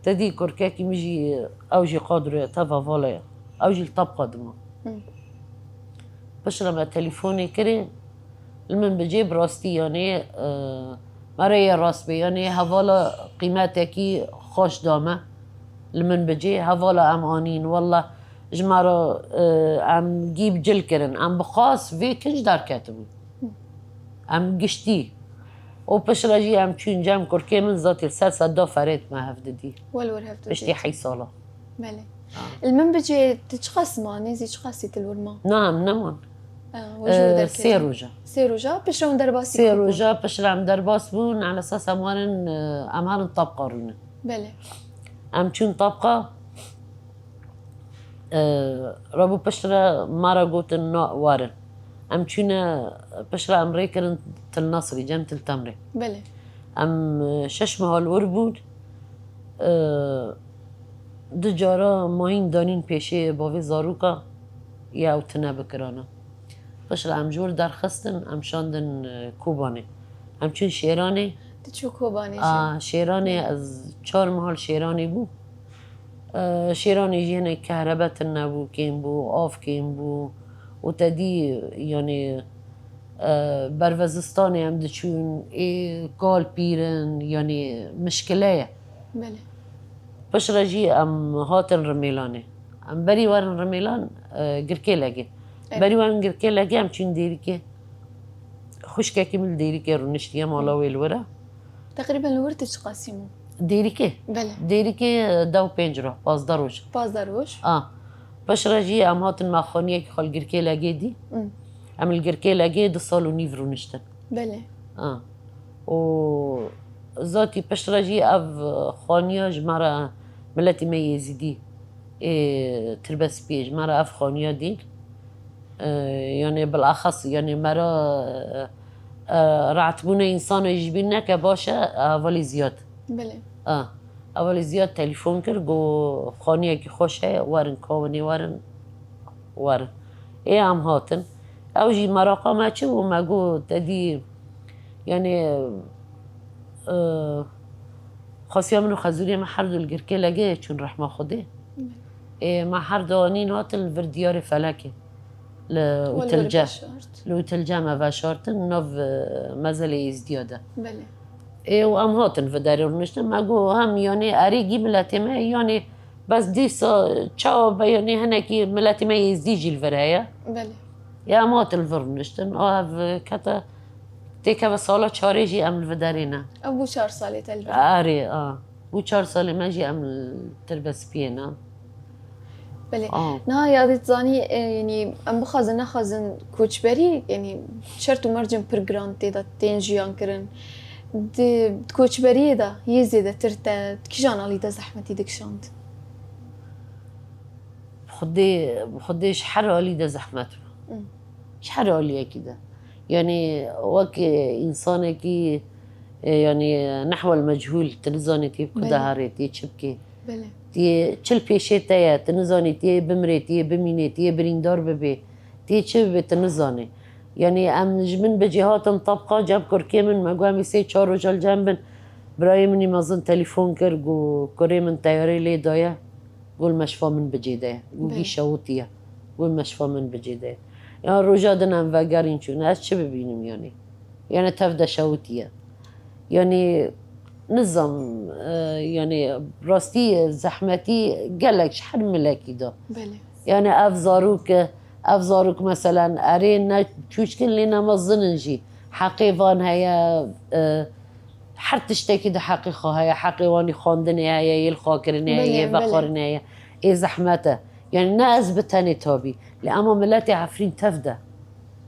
Speaker 2: تدي كركاكي مجي اوجي قادر تفا فالا اوجي الطبقه دما بش لما تليفوني كري المن بجي براستي يعني مريا راس بي يعني هفالا قيمتكي خوش دامه المن بجي هفالا امانين والله جمارو ام جيب جل كرن ام بخاص في كنج دار كاتبو ام قشتي و بشراجي ام چون جام كركي من ذاتي السال صدا فريت ما هفددي
Speaker 1: والور هفتو
Speaker 2: بشتي حي صالة
Speaker 1: بله المن بجي تشخص ما نيزي تشخصي تلورما
Speaker 2: نعم نمون
Speaker 1: وجود
Speaker 2: سيروجا
Speaker 1: سيروجا بشرون درباسي
Speaker 2: سيروجا بشرا ام درباس بون على اساس امارن امارن طبقة رونا
Speaker 1: بله
Speaker 2: ام چون طبقة رابو بشرا مارا قوتن نوع وارن ام چونه بشرا امريكا تل نصري جم تل تمري
Speaker 1: بله
Speaker 2: ام شش مهال ور بود دو جارا ماهین دانین پیشه باوی زاروکا یا او تنه بکرانا بشرا ام جور درخستن ام شاندن کوبانه ام چون شیرانه
Speaker 1: تشو كوباني
Speaker 2: شیرانه از 4 مهال شیرانه بود شيراني جينا كهرباء النابو كين بو آف كين بو وتدي يعني بروزستاني هم دچون قال بيرن يعني مشكلة
Speaker 1: بله
Speaker 2: باش رجي ام هاتن رميلاني ام بري ورن رميلان گركي لگي بري ورن گركي لگي ام چون ديري كي خشكا كمل ديري كي رنشتيا مالا ويلورا
Speaker 1: تقريبا الورتش قاسمو
Speaker 2: ديري كي
Speaker 1: بله
Speaker 2: ديري كي دو بينجرا باز دروج
Speaker 1: بازدروش
Speaker 2: باش رجي ام هاتن ما خانيه كي خال گركي لگي دي ام الگركي لگي 2 سال و نيف رنشتن
Speaker 1: بله
Speaker 2: و ذاتي باش رجي اف خانيه جمرا ملتي ما يزيدي تربس بيج مرة اف خانيه دين يعني بالاخص يعني مرة رعتبونا انسان يجبينا كباشا اولي زياد
Speaker 1: بله
Speaker 2: اولي زياد تليفون كر جو خانيه كي خوشه ورن كوني ورن ام هاتن او جي مراقا ما چه و ما جو تدي يعني خاصيا منو خزوري ما حردو الگركي لگه چون رحمه خوده ما حردوانين هاتن الفرديار فلكي لوتلجا لوتلجا ما باشارتن نوف مزل ازدياده
Speaker 1: بله
Speaker 2: و ام هاتن في داري رنشتن ما جو هم يعني اريجي ملاتي ما يعني بس ديسا چاو يعني هناكي ملاتي ما يزديجي الفرايا
Speaker 1: بله
Speaker 2: يا مات الفرنشتن اف كتا تيكا بسالا چاريجي ام الفدارينا
Speaker 1: ابو 4 سالي تلبر
Speaker 2: اري بو 4 سالي ماجي ام التربس بينا
Speaker 1: بله نه یادت زانی يعني ام بخازن نخازن کوچبری يعني شرط و مرجم پرگرانت دا تنجیان کرن د کوچبری دا یزیده ترتا کیجان علی دا زحمتی دکشاند
Speaker 2: خديش حرالي ده زحمته مش حرالي كده يعني وك إنسانك يعني نحو المجهول تنزاني تي كدهاري تي تشبكي
Speaker 1: بله
Speaker 2: تي تشل بيشيتايا تنزاني تي بمري تي بميني تي بريندار ببي تي تشب تنزاني يعني ام جمن بجهات طبقه جاب كركي من مقامي سي 4 رجال جنبن براي مني مازن تليفون كرجو كوري من تياري لي دايا قول مشفى من بجيده وقي شوطيه قول مشفى من بجيده يعني رجادنا انفجارين شو ناس شو ببينهم يعني تفدا شوطيه يعني نظام يعني راستي زحمتي قالك شحال ملاكي ده
Speaker 1: بله
Speaker 2: يعني افزاروك مثلا ارينا تشكل لنا مظننجي حقيقان هيا حر تشتكي ده حقيقة هيا حقيقاني خواندني هيا يلخاكرني هيا بخارني هيا ايه زحمته يعني ناس بتاني تابي لأما ملاتي عفرين تفده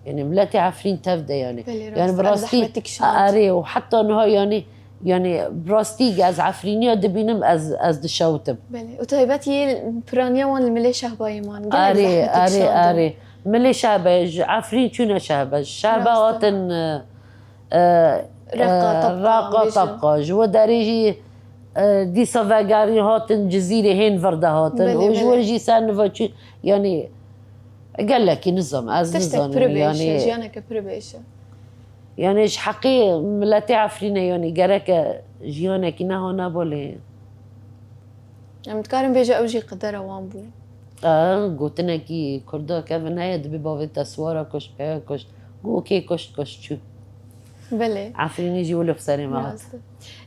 Speaker 2: يعني ملاتي عفرين تفده يعني براستي اري وحتى انه يعني براستي از عفرينيا دبينم از دشوتم
Speaker 1: بله وطيباتي برانيا وان الملي شهبايمان
Speaker 2: اري ملي شهبه عفرين شنو شهبه شهباتن راقة طبقة جوا داريجي دي سافاغاري هاتن جزيرة هين فردا هاتن وجوا جي سان يعني قال لك نظام از نظام
Speaker 1: يعني جيانك بربيشة
Speaker 2: يعني ايش حقي لا تعرفين يعني جرك جيانك نه نبولي
Speaker 1: متكارم بيجا اوجي قدره وان بو
Speaker 2: قلتنا كي كردا كيفن هي دبي باوي تسوارا كش بها كش قو كي كش شو
Speaker 1: بله
Speaker 2: عفرين يجي ولا بسري معك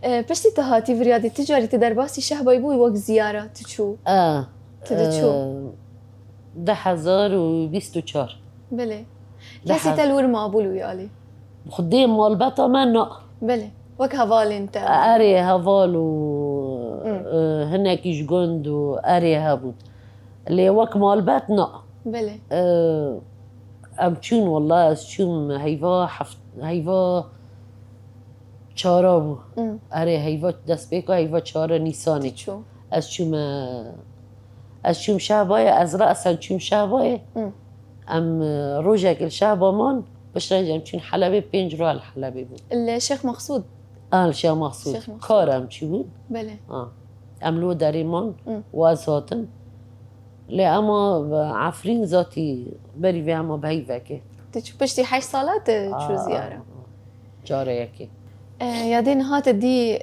Speaker 1: بشتي تهاتي في رياضي تجاري تدرباسي شهباي بوي وقت زيارة تشو تدشو
Speaker 2: 10,024
Speaker 1: بله كاسي تلور ما بولو يالي
Speaker 2: خديم مال بطا منا
Speaker 1: بله وك هفال انت
Speaker 2: اري هفال و هناك يجوند و اري هابوت اللي وك مال باتنا
Speaker 1: بله
Speaker 2: ام تشون والله شوم هيفا چارا اري هيفا دست بيكو هيفا چارا نيساني از شوم شهباي از رأسا شوم شهباي ام روجك الشهبامان باش رجعم چون حلبي 5 رو الحلبي بود
Speaker 1: الشيخ مقصود
Speaker 2: الشيخ مقصود كارم چي بود
Speaker 1: بله
Speaker 2: ام لو داريمان وازاتن لأما عفرين ذاتي بري في اما بهيفاكي
Speaker 1: تشو بشتي 8 سالات شو زيارة
Speaker 2: جارة يكي
Speaker 1: يادين هات دي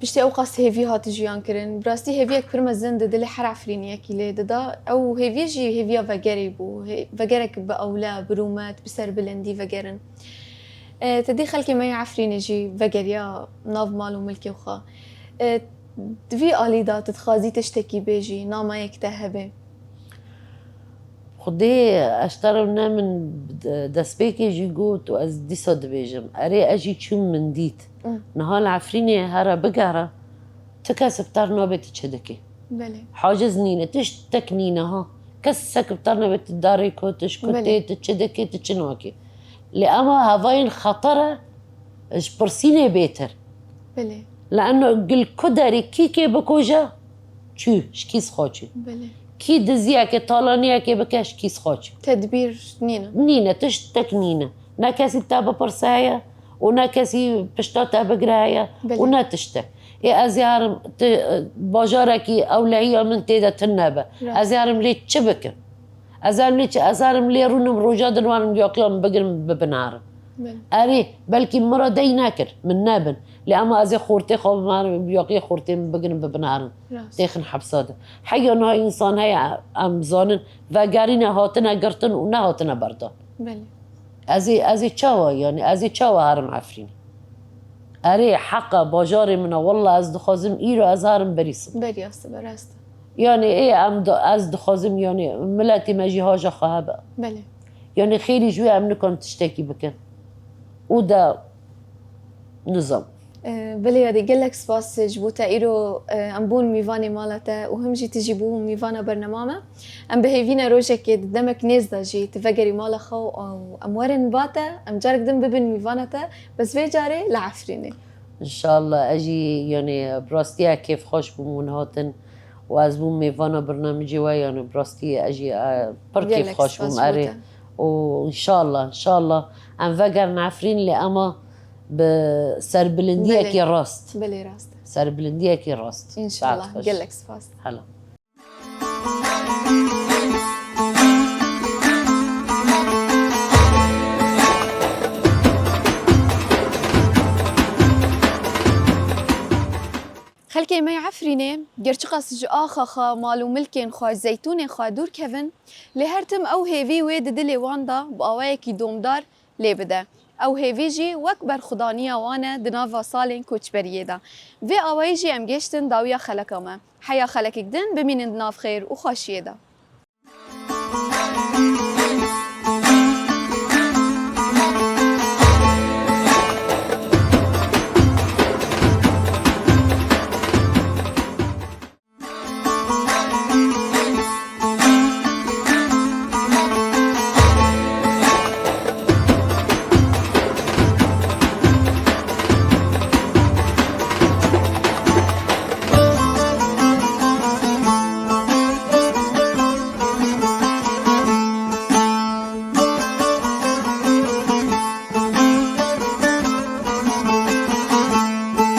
Speaker 1: پشتی او قاس هیوی هات جیان کرن براستی هیوی پر مزن دل هر عفرینیه کی لی ددا او هیوی جی هیویا وگری بو وگرک به اولا برومات بسر بلندی وگرن تدي خلكي ما يعفرين جي وگریا ناف مال و ملکی وخا دوی آلیدا تتخازی تشتکی بیجی ناما یک تهبه
Speaker 2: خدي اشترنا من دسبيكي جي قوت واز دي صد بيجم اري اجي تشم من ديت نهال عفريني هرا بقرا تكاسب ترنا بيت تشدكي
Speaker 1: بله
Speaker 2: حاجز نينه تشتك نينه ها كسك بترنا بيت الداري كوتش كوتي تشدكي تشنوكي لأما هافاين خطرة برسيني بيتر
Speaker 1: بله
Speaker 2: لأنه قل كدري كي بكوجا شو شكيس خوشي
Speaker 1: بله
Speaker 2: كي دزيا كي طالانيا كي بكاش كيس خوشي
Speaker 1: تدبير نينا
Speaker 2: نينا تشتك نينا نا كاسي تابا برسايا ونا كاسي بشتا تابا قرايا
Speaker 1: بله.
Speaker 2: ونا تشتك يا أزيارم باجاركي أولعية من تيدا تنابا أزيارم لي تشبكن أزارم لي رونم روجاد وانم يقلم بقرم ببنار
Speaker 1: بله
Speaker 2: أري بلكي مرة دي ناكر من نابن لأما أزي خورتي خوب مارم بيقي خورتي بقرم ببنار
Speaker 1: راس.
Speaker 2: تيخن حبساده حيا نها إنسان هي أمزانن وقارينا هاتنا قرطن ونا هاتنا بردان
Speaker 1: بله
Speaker 2: أزي تشاوا يعني أزي تشاوا هارم عفريني أري حقا باجاري منا والله أز دخازم إيرو أزارم بريسم
Speaker 1: برياست براست
Speaker 2: يعني إيه أز دخازم يعني ملاتي ماجي هاجا خهابا
Speaker 1: بله
Speaker 2: يعني خيري جوي أمنكم تشتكي بكن وده نظام
Speaker 1: بله يادي قلك سباس جبوتا إيرو أمبون ميفاني مالتا وهم جي تجيبوهم ميفانا برنامامة أم بهيفينا روجك دمك نزدا جي تفقري مالا خو أو أمورن باتا أم جارك دم ببن ميفانتا بس في جاري لعفريني
Speaker 2: إن شاء الله أجي يعني براستيا كيف خوش بمون هاتن وأزبون ميفانا برنامجي يعني براستيا أجي بر كيف خوش بم أري وإن شاء الله أم فقر نعفرين لأما بسربلندية كي راست
Speaker 1: بلي راست
Speaker 2: سربلندية كي راست
Speaker 1: إن شاء الله قلك سباس
Speaker 2: هلا
Speaker 1: خلكي ما يعفريني قرشقاس جو آخا مالو ملكين خوا زيتوني خوا دور كيفن لهرتم أو هيفي ويد دلي واندا بقوايكي دومدار لي بدا أو هيفيجي وكبر خدانية وانا دنافا صالين كوچ بريدا في أوايجي أم جيشتن داويا خلقما حيا خلقك دن بمين دناف خير وخاشيدا